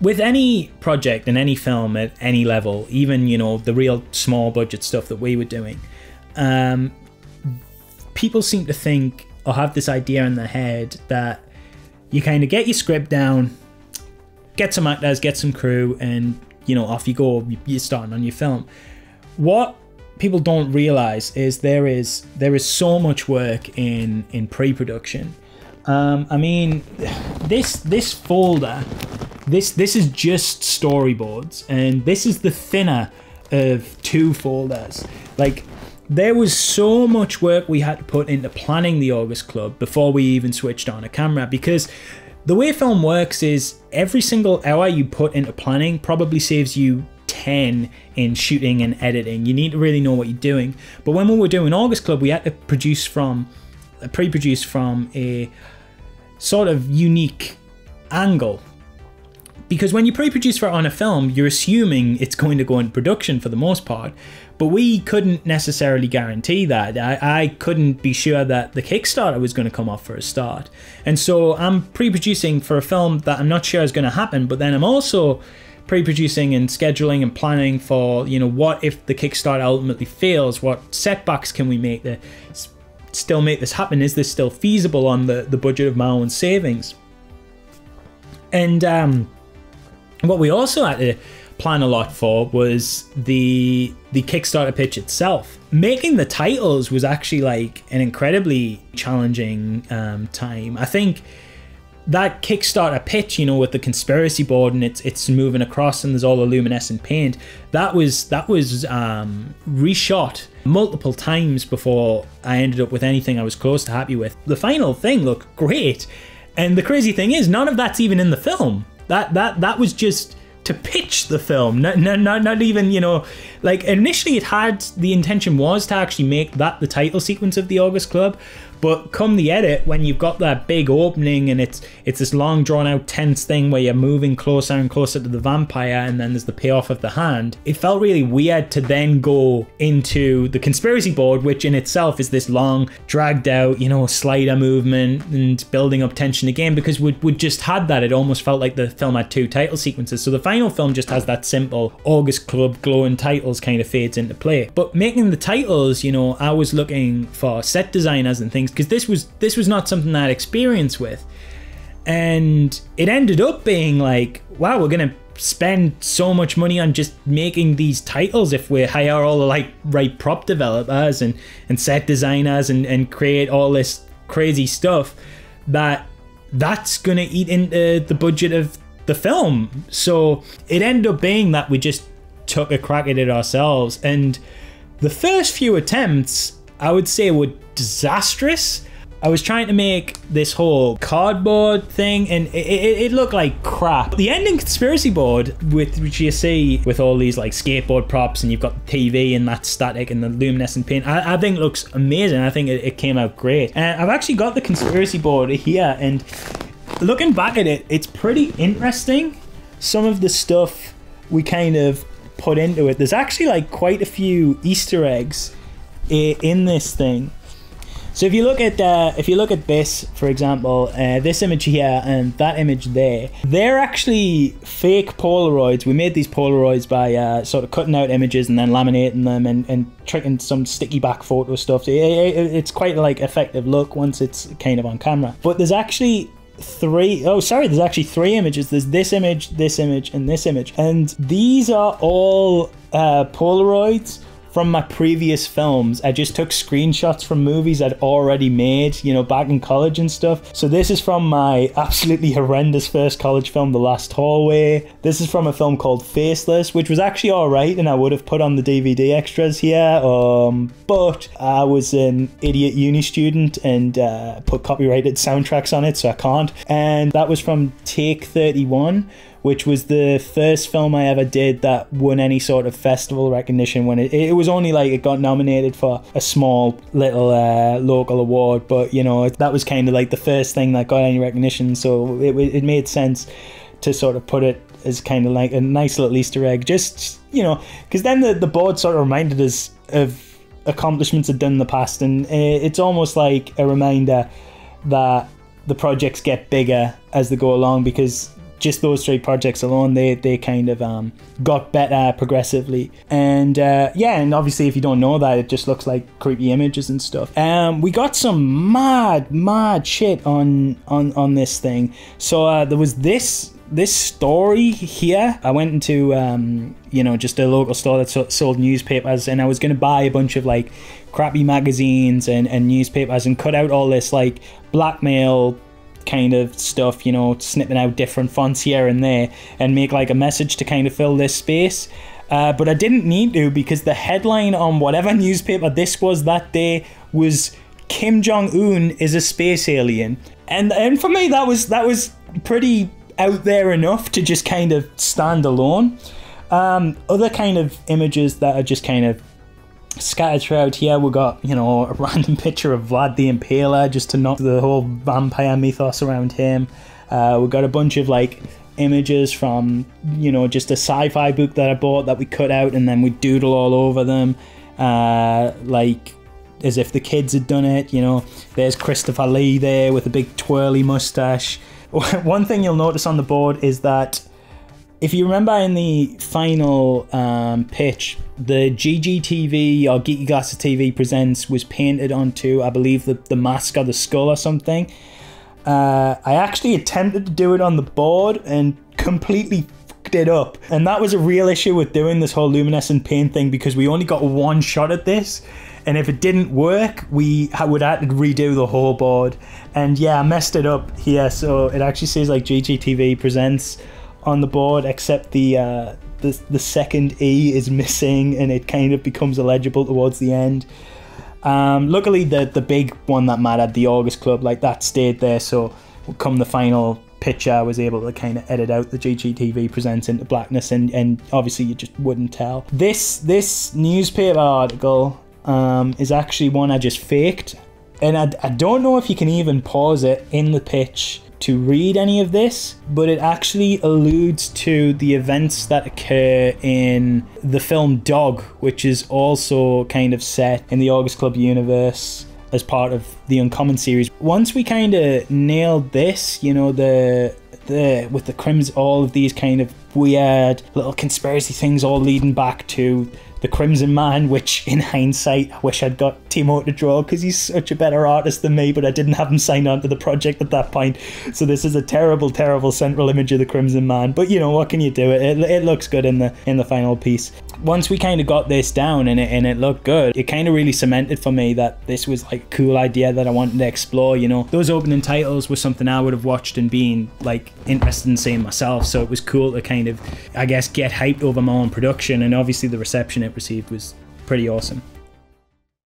with any project and any film at any level, even, you know, the real small budget stuff that we were doing, people seem to think or have this idea in their head that you kind of get your script down, get some actors, get some crew, and, you know, off you go, you're starting on your film. What people don't realize is there is so much work in pre-production. I mean, this folder, this is just storyboards, and this is the thinner of 2 folders. Like, there was so much work we had to put into planning the August Club before we even switched on a camera, because the way film works is every single hour you put into planning probably saves you 10 in shooting and editing. You need to really know what you're doing. But when we were doing August Club, we had to pre-produce from a sort of unique angle. Because when you pre-produce for it on a film, you're assuming it's going to go into production for the most part. But we couldn't necessarily guarantee that. I couldn't be sure that the Kickstarter was going to come off for a start. And so I'm pre-producing for a film that I'm not sure is going to happen, but then I'm also pre-producing and scheduling and planning for, you know, what if the Kickstarter ultimately fails? What setbacks can we make to still make this happen? Is this still feasible on the budget of my own savings? And what we also had to plan a lot for was the Kickstarter pitch itself. Making the titles was actually like an incredibly challenging time. I think that Kickstarter pitch, you know, with the conspiracy board and it's moving across and there's all the luminescent paint, that was reshot multiple times before I ended up with anything I was close to happy with. The final thing looked great, and the crazy thing is none of that's even in the film. That was just to pitch the film, not even, you know, like initially the intention was to actually make that the title sequence of the August Club, but come the edit, when you've got that big opening and it's this long drawn out tense thing where you're moving closer and closer to the vampire, and then there's the payoff of the hand, it felt really weird to then go into the conspiracy board, which in itself is this long dragged out, you know, slider movement and building up tension again, because we'd just had that. It almost felt like the film had 2 title sequences. So the final film just has that simple August Club glowing titles kind of fades into play. But making the titles, you know, I was looking for set designers and things, because this was not something I had experience with. And it ended up being like, wow, we're gonna spend so much money on just making these titles if we hire all the right prop developers and set designers and create all this crazy stuff, that's gonna eat into the budget of the film. So it ended up being that we just took a crack at it ourselves, and the first few attempts I would say were disastrous. I was trying to make this whole cardboard thing and it looked like crap. The ending conspiracy board, which you see with all these like skateboard props, and you've got the TV and that static and the luminescent paint, I think looks amazing. I think it came out great. And I've actually got the conspiracy board here, and looking back at it, it's pretty interesting. Some of the stuff we kind of put into it. There's actually like quite a few Easter eggs in this thing. So if you look at this, for example, this image here and that image there, they're actually fake Polaroids. We made these Polaroids by sort of cutting out images and then laminating them and tricking some sticky back photo stuff. It's quite like effective look once it's kind of on camera. But there's actually there's actually 3 images. There's this image, and this image. And these are all Polaroids from my previous films. I just took screenshots from movies I'd already made, you know, back in college and stuff. So this is from my absolutely horrendous first college film, The Last Hallway. This is from a film called Faceless, which was actually alright, and I would have put on the DVD extras here, but I was an idiot uni student and put copyrighted soundtracks on it, so I can't. And that was from Take 31, which was the first film I ever did that won any sort of festival recognition. When it was only like it got nominated for a small little local award, but you know, that was kind of like the first thing that got any recognition, so it made sense to sort of put it as kind of like a nice little Easter egg, just, you know, because then the board sort of reminded us of accomplishments I'd done in the past, and it's almost like a reminder that the projects get bigger as they go along, because just those 3 projects alone, they kind of got better progressively. And yeah, and obviously if you don't know that, it just looks like creepy images and stuff. We got some mad shit on this thing. So there was this story here. I went into just a local store that sold newspapers, and I was going to buy a bunch of like crappy magazines and newspapers and cut out all this like blackmail kind of stuff, snipping out different fonts here and there and make like a message to kind of fill this space. But I didn't need to, because the headline on whatever newspaper this was that day was Kim Jong-un is a space alien. And for me that was pretty out there enough to just kind of stand alone. Other kind of images that are just kind of scattered throughout here, we got a random picture of Vlad the Impaler just to knock the whole vampire mythos around him. We got a bunch of like images from just a sci-fi book that I bought that we cut out and then we doodle all over them, like as if the kids had done it. There's Christopher Lee there with a big twirly mustache. One thing you'll notice on the board is that if you remember in the final pitch, the GGTV or Geeky Glasses TV Presents was painted onto, I believe, the mask or the skull or something. I actually attempted to do it on the board and completely fucked it up. And that was a real issue with doing this whole luminescent paint thing, because we only got one shot at this. And if it didn't work, we would have to redo the whole board. And yeah, I messed it up here. So it actually says like GGTV Presents on the board, except the second E is missing and it kind of becomes illegible towards the end. Luckily the big one that mattered, the August Club, like that stayed there. So come the final picture, I was able to kind of edit out the GGTV Presents into blackness, and obviously you just wouldn't tell. This newspaper article is actually one I just faked, and I don't know if you can even pause it in the pitch to read any of this, but it actually alludes to the events that occur in the film Dog, which is also kind of set in the August Club universe as part of the Uncommon series. Once we kind of nailed this, with the Crimson, all of these kind of weird little conspiracy things all leading back to the Crimson Man, which in hindsight I wish I'd got Timo to draw, because he's such a better artist than me, but I didn't have him sign on to the project at that point. So this is a terrible central image of the Crimson Man, but what can you do? It looks good in the final piece. Once we kind of got this down and it looked good, it kind of really cemented for me that this was like a cool idea that I wanted to explore. Those opening titles were something I would have watched and been like interested in seeing myself, so it was cool to kind of, I guess, get hyped over my own production, and obviously the reception it received was pretty awesome.